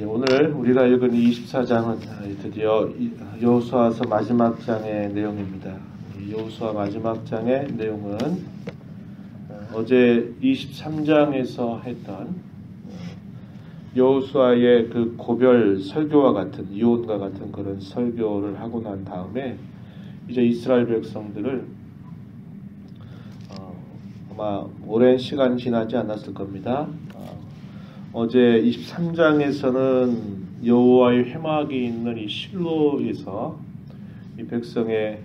오늘 우리가 읽은 24장은 드디어 여호수아서 마지막 장의 내용입니다. 여호수아 마지막 장의 내용은 어제 23장에서 했던 여호수아의 그 고별 설교와 같은 이혼과 같은 그런 설교를 하고 난 다음에 이제 이스라엘 백성들을 아마 오랜 시간 지나지 않았을 겁니다. 어제 23장에서는 여호와의 회막이 있는 이 실로에서 이 백성의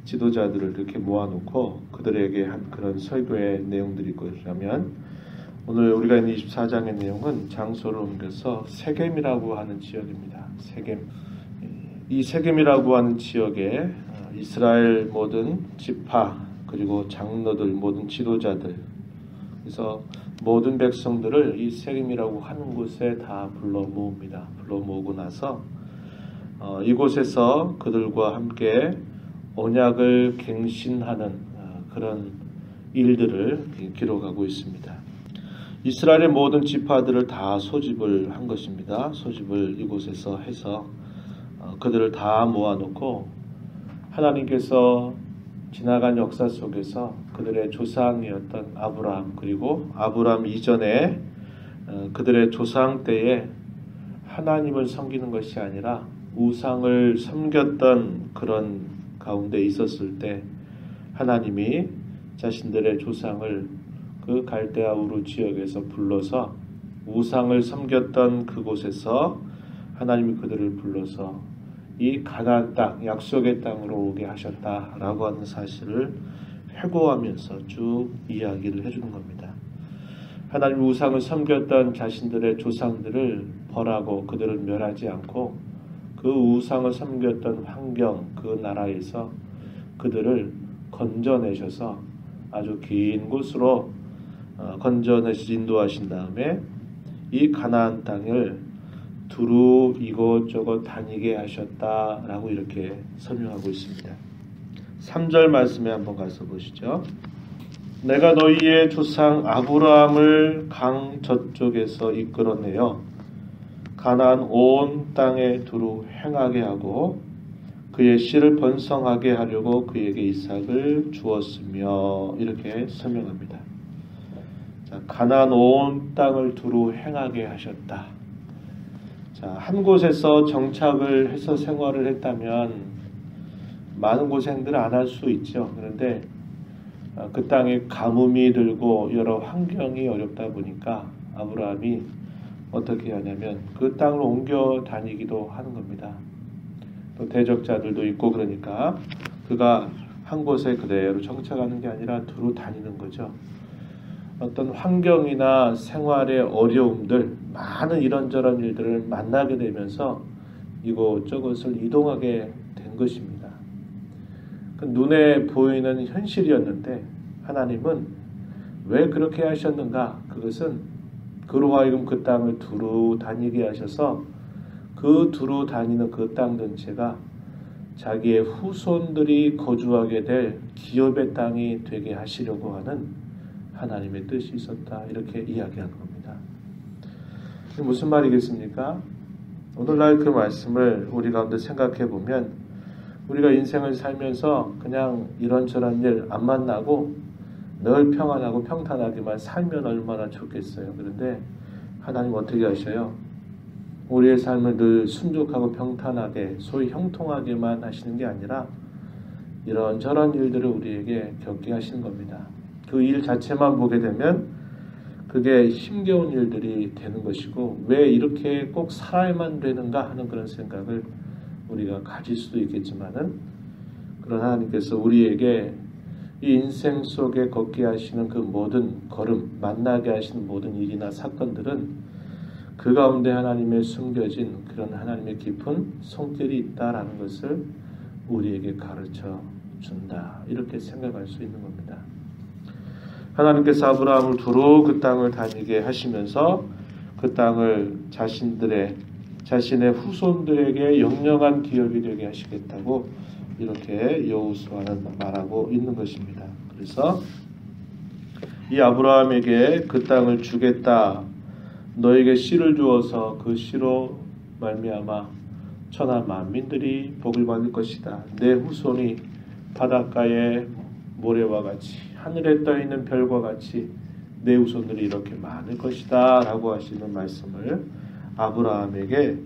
지도자들을 이렇게 모아놓고 그들에게 한 그런 설교의 내용들이 있다면, 오늘 우리가 있는 24장의 내용은 장소를 옮겨서 세겜이라고 하는 지역입니다. 세겜. 이 세겜이라고 하는 지역에 이스라엘 모든 지파 그리고 장로들, 모든 지도자들, 그래서 모든 백성들을 이 세겜이라고 하는 곳에 다 불러 모읍니다. 불러 모으고 나서 이곳에서 그들과 함께 언약을 갱신하는 그런 일들을 기록하고 있습니다. 이스라엘의 모든 지파들을 다 소집을 한 것입니다. 소집을 이곳에서 해서 그들을 다 모아놓고 하나님께서 지나간 역사 속에서 그들의 조상이었던 아브라함, 그리고 아브라함 이전에 그들의 조상 때에 하나님을 섬기는 것이 아니라 우상을 섬겼던 그런 가운데 있었을 때 하나님이 자신들의 조상을 그 갈대아 우르 지역에서 불러서 우상을 섬겼던 그곳에서 하나님이 그들을 불러서 이 가나안 땅, 약속의 땅으로 오게 하셨다라고 하는 사실을 회고하면서 쭉 이야기를 해주는 겁니다. 하나님 우상을 섬겼던 자신들의 조상들을 벌하고 그들을 멸하지 않고 그 우상을 섬겼던 환경, 그 나라에서 그들을 건져내셔서 아주 긴 곳으로 건져내시 인도하신 다음에 이 가나안 땅을 두루 이곳저곳 다니게 하셨다라고 이렇게 설명하고 있습니다. 3절 말씀에 한번 가서 보시죠. 내가 너희의 조상 아브라함을 강 저쪽에서 이끌어내어 가나안 온 땅에 두루 행하게 하고 그의 씨를 번성하게 하려고 그에게 이삭을 주었으며, 이렇게 설명합니다. 자, 가나안 온 땅을 두루 행하게 하셨다. 자, 한 곳에서 정착을 해서 생활을 했다면 많은 고생들을 안 할 수 있죠. 그런데 그 땅에 가뭄이 들고 여러 환경이 어렵다 보니까 아브라함이 어떻게 하냐면 그 땅을 옮겨 다니기도 하는 겁니다. 또 대적자들도 있고 그러니까 그가 한 곳에 그대로 정착하는 게 아니라 두루 다니는 거죠. 어떤 환경이나 생활의 어려움들, 많은 이런저런 일들을 만나게 되면서 이곳저곳을 이동하게 된 것입니다. 그 눈에 보이는 현실이었는데 하나님은 왜 그렇게 하셨는가? 그것은 그로 하여금 그 땅을 두루 다니게 하셔서 그 두루 다니는 그 땅 전체가 자기의 후손들이 거주하게 될 기업의 땅이 되게 하시려고 하는 하나님의 뜻이 있었다, 이렇게 이야기하는 겁니다. 무슨 말이겠습니까? 오늘날 그 말씀을 우리 가운데 생각해 보면 우리가 인생을 살면서 그냥 이런저런 일 안 만나고 늘 평안하고 평탄하게만 살면 얼마나 좋겠어요. 그런데 하나님 어떻게 하셔요? 우리의 삶을 늘 순종하고 평탄하게, 소위 형통하게만 하시는 게 아니라 이런저런 일들을 우리에게 겪게 하시는 겁니다. 그 일 자체만 보게 되면 그게 힘겨운 일들이 되는 것이고, 왜 이렇게 꼭 살아야만 되는가 하는 그런 생각을 우리가 가질 수도 있겠지만은, 그런 하나님께서 우리에게 이 인생 속에 걷게 하시는 그 모든 걸음, 만나게 하시는 모든 일이나 사건들은 그 가운데 하나님의 숨겨진 그런 하나님의 깊은 손길이 있다라는 것을 우리에게 가르쳐 준다, 이렇게 생각할 수 있는 겁니다. 하나님께서 아브라함을 두루 그 땅을 다니게 하시면서 그 땅을 자신의 후손들에게 영영한 기업이 되게 하시겠다고 이렇게 여호수아는 말하고 있는 것입니다. 그래서 이 아브라함에게 그 땅을 주겠다, 너에게 씨를 주어서 그 씨로 말미암아 천하 만민들이 복을 받을 것이다. 내 후손이 바닷가의 모래와 같이 하늘에 떠있는 별과 같이 내 후손들이 이렇게 많을 것이다 라고 하시는 말씀을 아브라함에게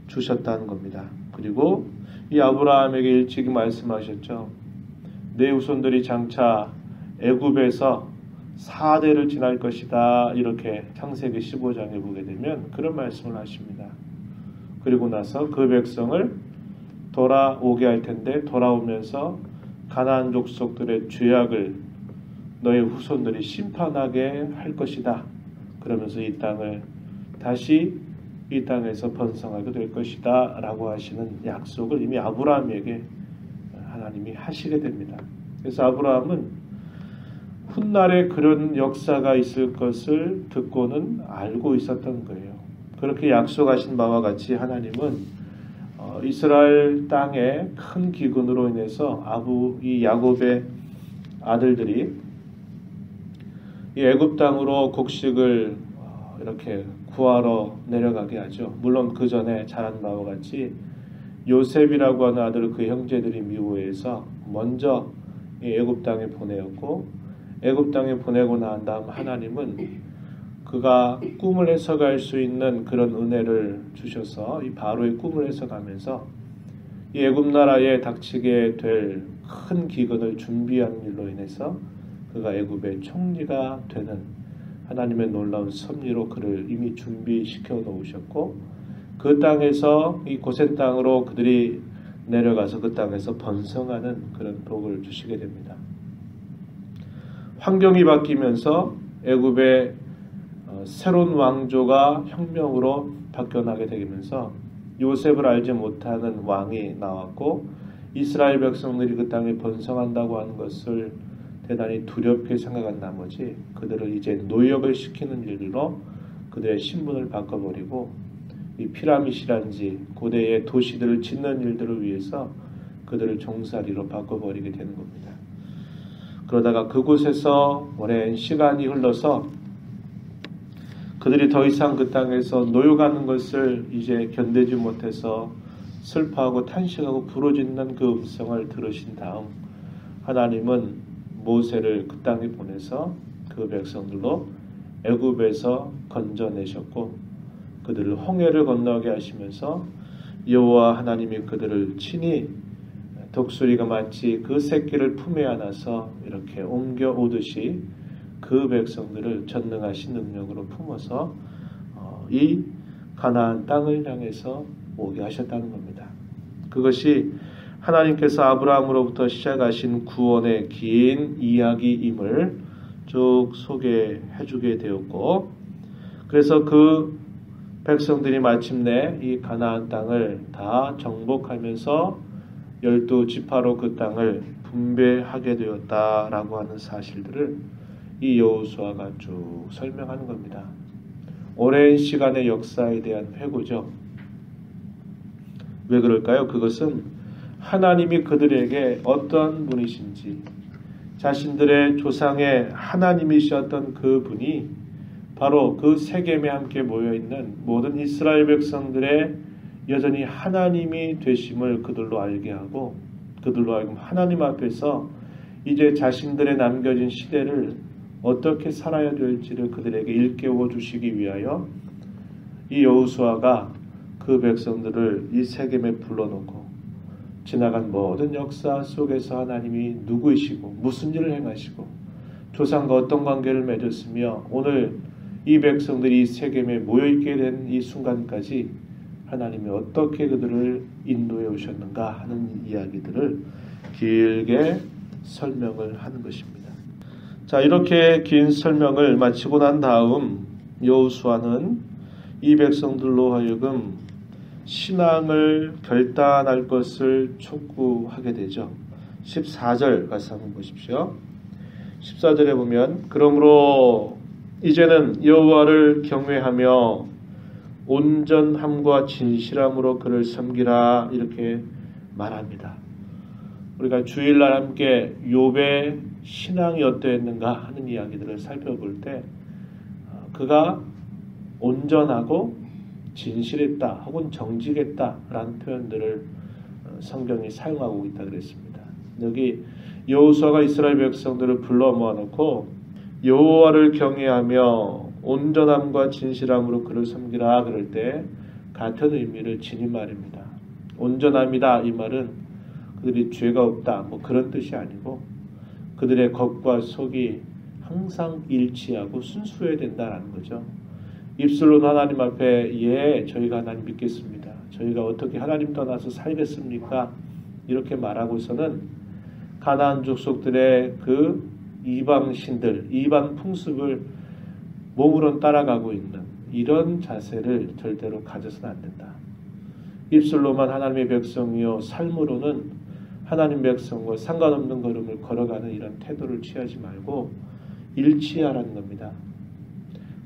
주셨다는 겁니다. 그리고 이 아브라함에게 일찍이 말씀하셨죠. 내 후손들이 장차 애굽에서 4대를 지날 것이다. 이렇게 창세기 15장에 보게 되면 그런 말씀을 하십니다. 그리고 나서 그 백성을 돌아오게 할 텐데 돌아오면서 가나안 족속들의 죄악을 너의 후손들이 심판하게 할 것이다. 그러면서 이 땅을 다시 이 땅에서 번성하게 될 것이다 라고 하시는 약속을 이미 아브라함에게 하나님이 하시게 됩니다. 그래서 아브라함은 훗날에 그런 역사가 있을 것을 듣고는 알고 있었던 거예요. 그렇게 약속하신 바와 같이 하나님은 이스라엘 땅에 큰 기근으로 인해서 이 야곱의 아들들이 이 애굽 땅으로 곡식을 이렇게 구하러 내려가게 하죠. 물론 그 전에 잘한 바와 같이 요셉이라고 하는 아들을 그 형제들이 미워해서 먼저 이 애굽 땅에 보내었고, 애굽 땅에 보내고 난 다음 하나님은 그가 꿈을 해석할 수 있는 그런 은혜를 주셔서 이 바로의 꿈을 해석하면서 이 애굽 나라에 닥치게 될 큰 기근을 준비한 일로 인해서 그가 애굽의 총리가 되는 하나님의 놀라운 섭리로 그를 이미 준비시켜 놓으셨고, 그 땅에서 이 고센 땅으로 그들이 내려가서 그 땅에서 번성하는 그런 복을 주시게 됩니다. 환경이 바뀌면서 애굽의 새로운 왕조가 혁명으로 바뀌어나게 되면서 요셉을 알지 못하는 왕이 나왔고, 이스라엘 백성들이 그 땅에 번성한다고 하는 것을 대단히 두렵게 생각한 나머지 그들을 이제 노역을 시키는 일로 그들의 신분을 바꿔버리고 이 피라밋이란지 고대의 도시들을 짓는 일들을 위해서 그들을 종살이로 바꿔버리게 되는 겁니다. 그러다가 그곳에서 오랜 시간이 흘러서 그들이 더 이상 그 땅에서 노역하는 것을 이제 견디지 못해서 슬퍼하고 탄식하고 부르짖는 그 음성을 들으신 다음 하나님은 모세를 그 땅에 보내서 그 백성들로 애굽에서 건져내셨고 그들을 홍해를 건너게 하시면서 여호와 하나님이 그들을 친히 독수리가 마치 그 새끼를 품에 안아서 이렇게 옮겨 오듯이 그 백성들을 전능하신 능력으로 품어서 이 가나안 땅을 향해서 오게 하셨다는 겁니다. 그것이 하나님께서 아브라함으로부터 시작하신 구원의 긴 이야기임을 쭉 소개해 주게 되었고, 그래서 그 백성들이 마침내 이 가나안 땅을 다 정복하면서 12지파로 그 땅을 분배하게 되었다라고 하는 사실들을 이 여호수아가 쭉 설명하는 겁니다. 오랜 시간의 역사에 대한 회고죠. 왜 그럴까요? 그것은 하나님이 그들에게 어떤 분이신지, 자신들의 조상의 하나님이셨던 그 분이 바로 그 세겜에 함께 모여있는 모든 이스라엘 백성들의 여전히 하나님이 되심을 그들로 알게 하고, 그들로 하여금 하나님 앞에서 이제 자신들의 남겨진 시대를 어떻게 살아야 될지를 그들에게 일깨워 주시기 위하여 이 여호수아가 그 백성들을 이 세겜에 불러놓고 지나간 모든 역사 속에서 하나님이 누구이시고 무슨 일을 행하시고 조상과 어떤 관계를 맺었으며 오늘 이 백성들이 이 세겜에 모여있게 된 이 순간까지 하나님이 어떻게 그들을 인도해 오셨는가 하는 이야기들을 길게 설명을 하는 것입니다. 자, 이렇게 긴 설명을 마치고 난 다음 여호수아는 이 백성들로 하여금 신앙을 결단할 것을 촉구하게 되죠. 14절 가서 한번 보십시오. 14절에 보면 그러므로 이제는 여호와를 경외하며 온전함과 진실함으로 그를 섬기라 이렇게 말합니다. 우리가 주일날 함께 욥의 신앙이 어떠했는가 하는 이야기들을 살펴볼 때 그가 온전하고 진실했다 혹은 정직했다라는 표현들을 성경이 사용하고 있다 그랬습니다. 여기 여호수아가 이스라엘 백성들을 불러 모아놓고 여호와를 경외하며 온전함과 진실함으로 그를 섬기라 그럴 때 같은 의미를 지닌 말입니다. 온전함이다 이 말은 그들이 죄가 없다 뭐 그런 뜻이 아니고 그들의 겉과 속이 항상 일치하고 순수해야 된다는 거죠. 입술로 하나님 앞에 예 저희가 하나님 믿겠습니다. 저희가 어떻게 하나님 떠나서 살겠습니까? 이렇게 말하고서는 가나안 족속들의 그 이방신들, 이방 풍습을 몸으로 따라가고 있는 이런 자세를 절대로 가져서는 안 된다. 입술로만 하나님의 백성이요 삶으로는 하나님 백성과 상관없는 걸음을 걸어가는 이런 태도를 취하지 말고 일치하라는 겁니다.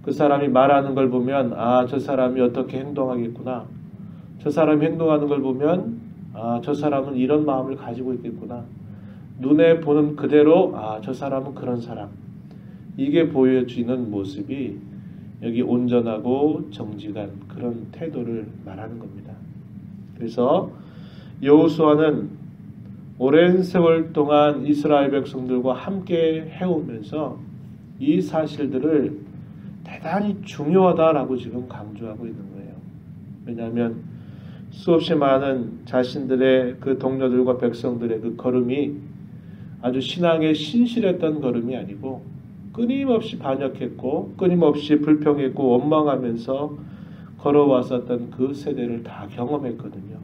그 사람이 말하는 걸 보면 아, 저 사람이 어떻게 행동하겠구나. 저 사람이 행동하는 걸 보면 아, 저 사람은 이런 마음을 가지고 있겠구나. 눈에 보는 그대로 아, 저 사람은 그런 사람. 이게 보여지는 모습이 여기 온전하고 정직한 그런 태도를 말하는 겁니다. 그래서 여호수아는 오랜 세월 동안 이스라엘 백성들과 함께 해오면서 이 사실들을 대단히 중요하다라고 지금 강조하고 있는 거예요. 왜냐하면 수없이 많은 자신들의 그 동료들과 백성들의 그 걸음이 아주 신앙에 신실했던 걸음이 아니고 끊임없이 반역했고 끊임없이 불평했고 원망하면서 걸어왔었던 그 세대를 다 경험했거든요.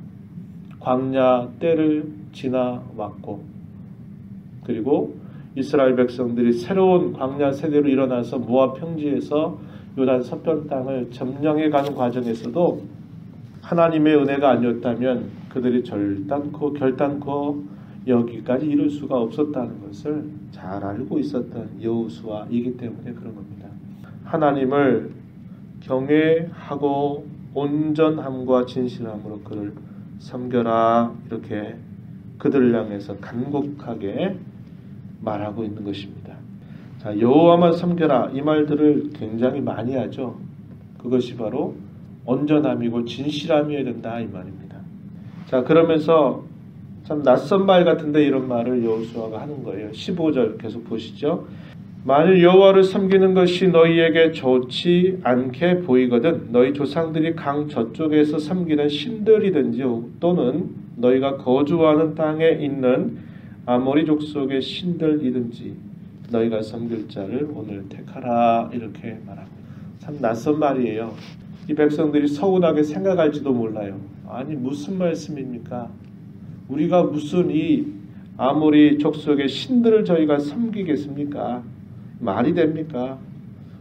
광야 때를 지나왔고 그리고 이스라엘 백성들이 새로운 광야 세대로 일어나서 모압 평지에서 요단 서편 땅을 점령해가는 과정에서도 하나님의 은혜가 아니었다면 그들이 결단코 여기까지 이룰 수가 없었다는 것을 잘 알고 있었던 여호수아이기 때문에 그런 겁니다. 하나님을 경외하고 온전함과 진실함으로 그를 섬겨라 이렇게 그들을 향해서 간곡하게 말하고 있는 것입니다. 자, 여호와만 섬겨라 이 말들을 굉장히 많이 하죠. 그것이 바로 온전함이고 진실함이어야 된다 이 말입니다. 자, 그러면서 참 낯선 말 같은데 이런 말을 여호수아가 하는 거예요. 15절 계속 보시죠. 만일 여호와를 섬기는 것이 너희에게 좋지 않게 보이거든 너희 조상들이 강 저쪽에서 섬기는 신들이든지 또는 너희가 거주하는 땅에 있는 아모리 족속의 신들이든지 너희가 섬길 자를 오늘 택하라 이렇게 말합니다. 참 낯선 말이에요. 이 백성들이 서운하게 생각할지도 몰라요. 아니 무슨 말씀입니까? 우리가 무슨 이 아모리 족속의 신들을 저희가 섬기겠습니까? 말이 됩니까?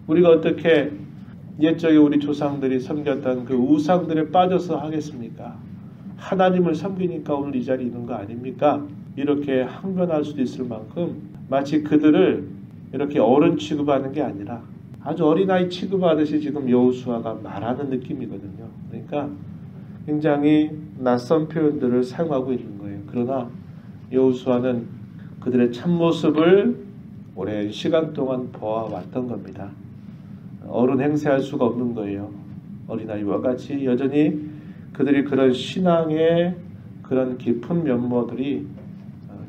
우리가 어떻게 옛적에 우리 조상들이 섬겼던 그 우상들에 빠져서 하겠습니까? 하나님을 섬기니까 오늘 이 자리에 있는 거 아닙니까? 이렇게 항변할 수도 있을 만큼 마치 그들을 이렇게 어른 취급하는 게 아니라 아주 어린아이 취급하듯이 지금 여호수아가 말하는 느낌이거든요. 그러니까 굉장히 낯선 표현들을 사용하고 있는 거예요. 그러나 여호수아는 그들의 참모습을 오랜 시간 동안 보아왔던 겁니다. 어른 행세할 수가 없는 거예요. 어린아이와 같이 여전히 그들이 그런 신앙의 그런 깊은 면모들이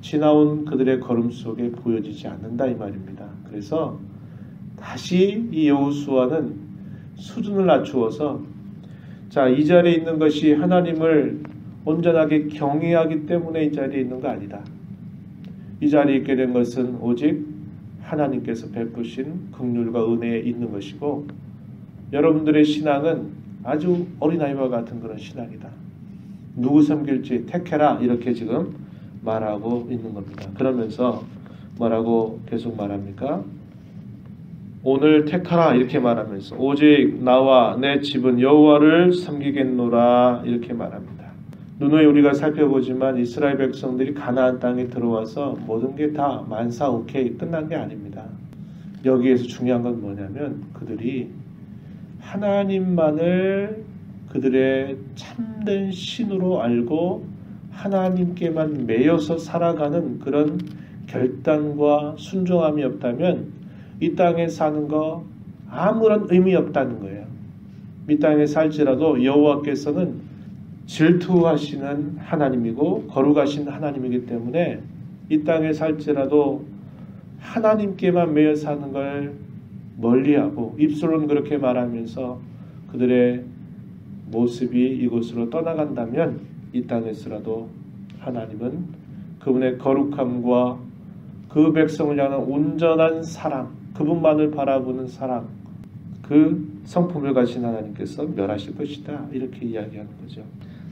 지나온 그들의 걸음 속에 보여지지 않는다 이 말입니다. 그래서 다시 이 여호수아는 수준을 낮추어서 자, 이 자리에 있는 것이 하나님을 온전하게 경외하기 때문에 이 자리에 있는 거 아니다. 이 자리에 있게 된 것은 오직 하나님께서 베푸신 긍휼과 은혜에 있는 것이고 여러분들의 신앙은 아주 어린아이와 같은 그런 신앙이다. 누구 섬길지 택해라 이렇게 지금 말하고 있는 겁니다. 그러면서 뭐라고 계속 말합니까? 오늘 택하라 이렇게 말하면서 오직 나와 내 집은 여호와를 섬기겠노라 이렇게 말합니다. 누누이 우리가 살펴보지만 이스라엘 백성들이 가나안 땅에 들어와서 모든 게 다 만사 오케이 끝난 게 아닙니다. 여기에서 중요한 건 뭐냐면 그들이 하나님만을 그들의 참된 신으로 알고 하나님께만 매여서 살아가는 그런 결단과 순종함이 없다면 이 땅에 사는 거 아무런 의미 없다는 거예요. 이 땅에 살지라도 여호와께서는 질투하시는 하나님이고 거룩하신 하나님이기 때문에 이 땅에 살지라도 하나님께만 매여 사는 걸 멀리하고 입술로는 그렇게 말하면서 그들의 모습이 이곳으로 떠나간다면 이 땅에서라도 하나님은 그분의 거룩함과 그 백성을 향한 온전한 사랑, 그분만을 바라보는 사랑, 그 성품을 가진 하나님께서 멸하실 것이다. 이렇게 이야기하는 거죠.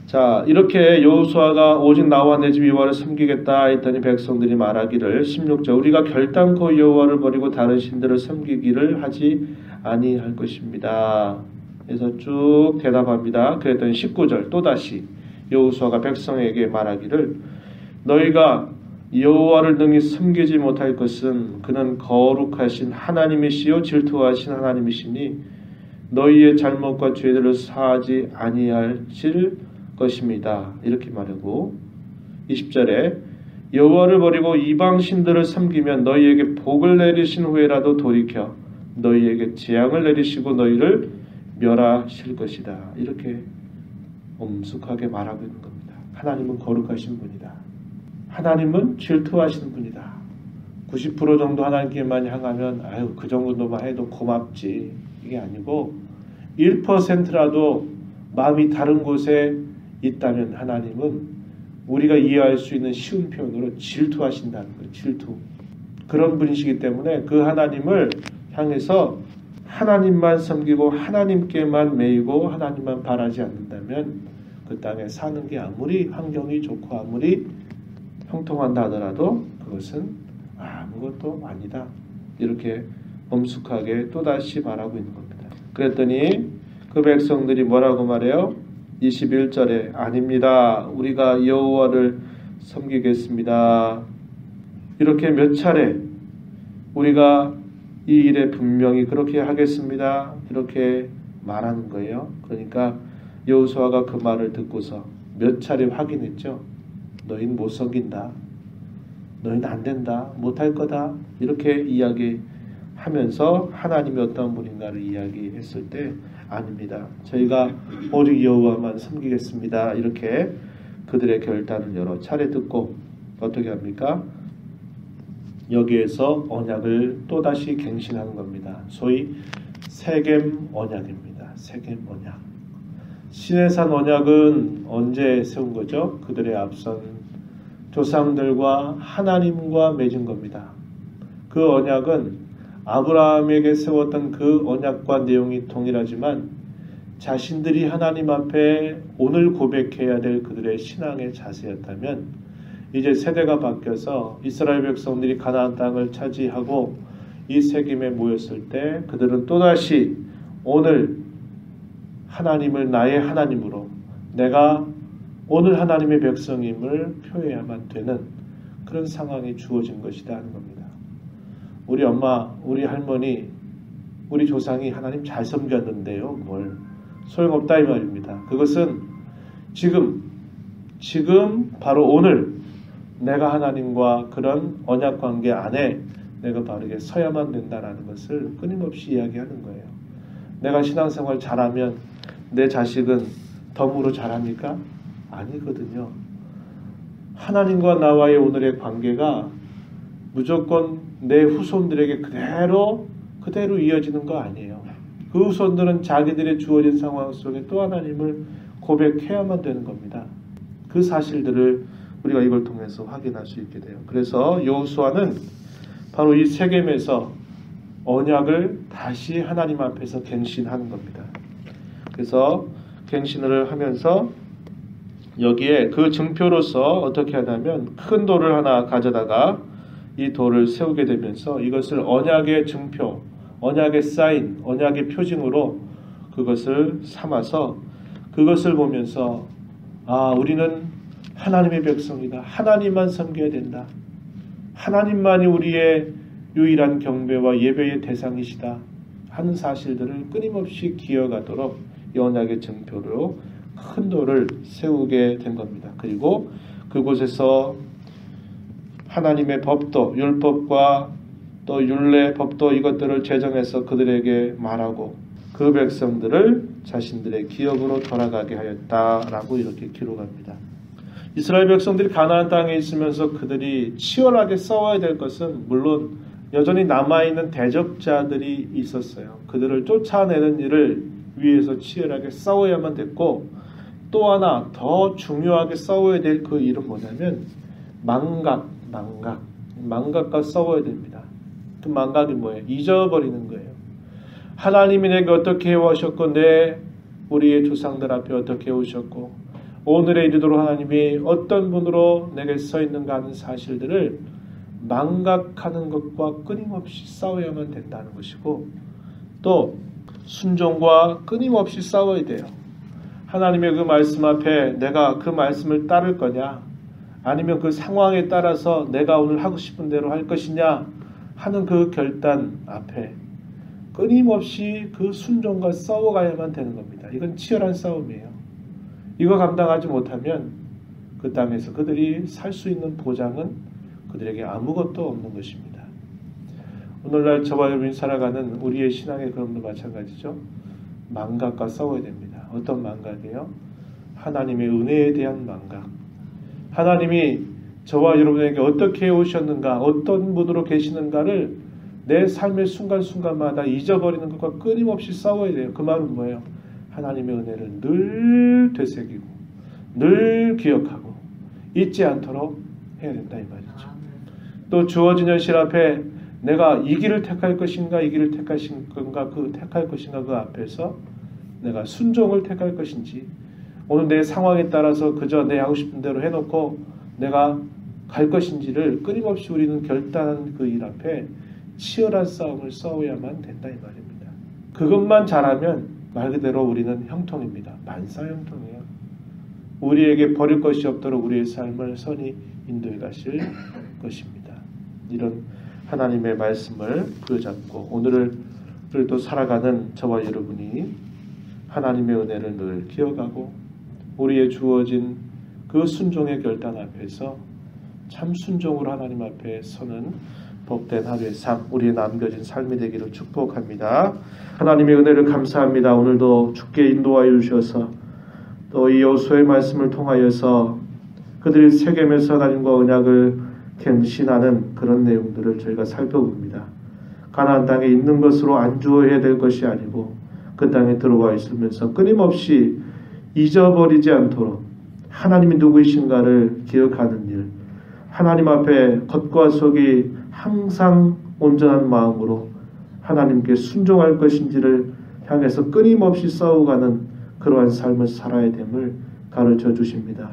자, 이렇게 여호수아가 오직 나와 내 집 여호와를 섬기겠다 했더니 백성들이 말하기를 16절 우리가 결단코 여호와를 버리고 다른 신들을 섬기기를 하지 아니할 것입니다. 그래서 쭉 대답합니다. 그랬더니 19절 또다시 여호수아가 백성에게 말하기를 너희가 여호와를 능히 섬기지 못할 것은 그는 거룩하신 하나님이시요 질투하신 하나님이시니 너희의 잘못과 죄들을 사하지 아니하실 것입니다. 이렇게 말하고 20절에 여호와를 버리고 이방 신들을 섬기면 너희에게 복을 내리신 후에라도 돌이켜 너희에게 재앙을 내리시고 너희를 멸하실 것이다. 이렇게 엄숙하게 말하고 있는 겁니다. 하나님은 거룩하신 분이다. 하나님은 질투하시는 분이다. 90% 정도 하나님께만 향하면 아유 그 정도만 해도 고맙지. 이게 아니고 1%라도 마음이 다른 곳에 있다면 하나님은 우리가 이해할 수 있는 쉬운 표현으로 질투하신다는 거예요. 질투. 그런 분이시기 때문에 그 하나님을 향해서 하나님만 섬기고 하나님께만 매이고 하나님만 바라지 않는다면 그 땅에 사는 게 아무리 환경이 좋고 아무리 형통한다 하더라도 그것은 아무것도 아니다. 이렇게 엄숙하게 또다시 말하고 있는 겁니다. 그랬더니 그 백성들이 뭐라고 말해요? 21절에 아닙니다. 우리가 여호와를 섬기겠습니다. 이렇게 몇 차례 우리가 이 일에 분명히 그렇게 하겠습니다. 이렇게 말하는 거예요. 그러니까 여호수아가 그 말을 듣고서 몇 차례 확인했죠. 너희는 못 섬긴다. 너희는 안 된다. 못할 거다. 이렇게 이야기하면서 하나님이 어떤 분인가를 이야기했을 때 아닙니다. 저희가 오직 여호와만 섬기겠습니다. 이렇게 그들의 결단을 여러 차례 듣고 어떻게 합니까? 여기에서 언약을 또다시 갱신하는 겁니다. 소위 세겜 언약입니다. 세겜 언약. 시내산 언약은 언제 세운 거죠? 그들의 앞선 조상들과 하나님과 맺은 겁니다. 그 언약은 아브라함에게 세웠던 그 언약과 내용이 동일하지만 자신들이 하나님 앞에 오늘 고백해야 될 그들의 신앙의 자세였다면 이제 세대가 바뀌어서 이스라엘 백성들이 가나안 땅을 차지하고 이 세겜에 모였을 때 그들은 또다시 오늘 하나님을 나의 하나님으로 내가 오늘 하나님의 백성임을 표해야만 되는 그런 상황이 주어진 것이다 하는 겁니다. 우리 엄마, 우리 할머니, 우리 조상이 하나님 잘 섬겼는데요. 뭘 소용없다 이 말입니다. 그것은 지금 바로 오늘 내가 하나님과 그런 언약 관계 안에 내가 바르게 서야만 된다라는 것을 끊임없이 이야기하는 거예요. 내가 신앙생활 잘하면 내 자식은 덤으로 잘합니까? 아니거든요. 하나님과 나와의 오늘의 관계가 무조건 내 후손들에게 그대로 이어지는 거 아니에요. 그 후손들은 자기들의 주어진 상황 속에 또 하나님을 고백해야만 되는 겁니다. 그 사실들을 우리가 이걸 통해서 확인할 수 있게 돼요. 그래서 여호수아는 바로 이 세겜에서 언약을 다시 하나님 앞에서 갱신하는 겁니다. 그래서 갱신을 하면서 여기에 그 증표로서 어떻게 하냐면 큰 돌을 하나 가져다가 이 돌을 세우게 되면서 이것을 언약의 증표, 언약의 사인, 언약의 표징으로 그것을 삼아서 그것을 보면서 우리는 하나님의 백성이다. 하나님만 섬겨야 된다. 하나님만이 우리의 유일한 경배와 예배의 대상이시다 하는 사실들을 끊임없이 기억하도록 이 언약의 증표로 큰 돌을 세우게 된 겁니다. 그리고 그곳에서 하나님의 법도, 율법과 또 율례, 법도 이것들을 제정해서 그들에게 말하고 그 그 백성들을 자신들의 기업으로 돌아가게 하였다라고 이렇게 기록합니다. 이스라엘 백성들이 가나안 땅에 있으면서 그들이 치열하게 싸워야 될 것은 물론 여전히 남아있는 대적자들이 있었어요. 그들을 쫓아내는 일을 위해서 치열하게 싸워야만 됐고, 또 하나 더 중요하게 싸워야 될 그 일은 뭐냐면 망각과 싸워야 됩니다. 그 망각이 뭐예요? 잊어버리는 거예요. 하나님이 내게 어떻게 해오셨고 우리의 조상들 앞에 어떻게 해오셨고 오늘에 이르도록 하나님이 어떤 분으로 내게 서 있는가 하는 사실들을 망각하는 것과 끊임없이 싸워야만 된다는 것이고, 또 순종과 끊임없이 싸워야 돼요. 하나님의 그 말씀 앞에 내가 그 말씀을 따를 거냐, 아니면 그 상황에 따라서 내가 오늘 하고 싶은 대로 할 것이냐 하는 그 결단 앞에 끊임없이 그 순종과 싸워가야만 되는 겁니다. 이건 치열한 싸움이에요. 이거 감당하지 못하면 그 땅에서 그들이 살 수 있는 보장은 그들에게 아무것도 없는 것입니다. 오늘날 저와 여러분이 살아가는 우리의 신앙의 그럼도 마찬가지죠. 망각과 싸워야 됩니다. 어떤 망각이에요? 하나님의 은혜에 대한 망각. 하나님이 저와 여러분에게 어떻게 오셨는가, 어떤 분으로 계시는가를 내 삶의 순간순간마다 잊어버리는 것과 끊임없이 싸워야 돼요. 그 말은 뭐예요? 하나님의 은혜를 늘 되새기고 늘 기억하고 잊지 않도록 해야 된다 이 말이죠. 또 주어진 현실 앞에 내가 이 길을 택할 것인가, 이 길을 택할 것인가 그 앞에서 내가 순종을 택할 것인지, 오늘 내 상황에 따라서 그저 내 하고 싶은 대로 해놓고 내가 갈 것인지를 끊임없이 우리는 결단하는 그 일 앞에 치열한 싸움을 싸워야만 된다 이 말입니다. 그것만 잘하면 말 그대로 우리는 형통입니다. 만사형통이에요. 우리에게 버릴 것이 없도록 우리의 삶을 선히 인도해 가실 것입니다. 이런 하나님의 말씀을 부여잡고 오늘을 또 살아가는 저와 여러분이 하나님의 은혜를 늘 기억하고 우리의 주어진 그 순종의 결단 앞에서 참 순종으로 하나님 앞에 서는 복된 하루의 삶, 우리의 남겨진 삶이 되기를 축복합니다. 하나님의 은혜를 감사합니다. 오늘도 주께 인도하여 주셔서 또 이 여호수아의 말씀을 통하여서 그들이 세겜에서 하나님과 언약을 갱신하는 그런 내용들을 저희가 살펴봅니다. 가나안 땅에 있는 것으로 안주해야 될 것이 아니고 그 땅에 들어와 있으면서 끊임없이 잊어버리지 않도록 하나님이 누구이신가를 기억하는 일, 하나님 앞에 겉과 속이 항상 온전한 마음으로 하나님께 순종할 것인지를 향해서 끊임없이 싸워가는 그러한 삶을 살아야 됨을 가르쳐 주십니다.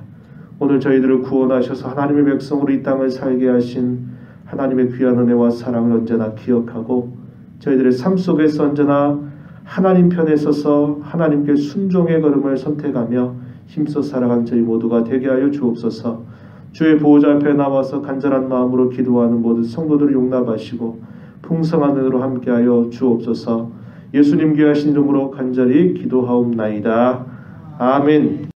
오늘 저희들을 구원하셔서 하나님의 백성으로 이 땅을 살게 하신 하나님의 귀한 은혜와 사랑을 언제나 기억하고 저희들의 삶 속에서 언제나 하나님 편에 서서 하나님께 순종의 걸음을 선택하며 힘써 살아간 저희 모두가 되게 하여 주옵소서. 주의 보호자 앞에 나와서 간절한 마음으로 기도하는 모든 성도들을 용납하시고 풍성한 은혜로 함께하여 주옵소서. 예수님 귀하신 이름으로 간절히 기도하옵나이다. 아멘.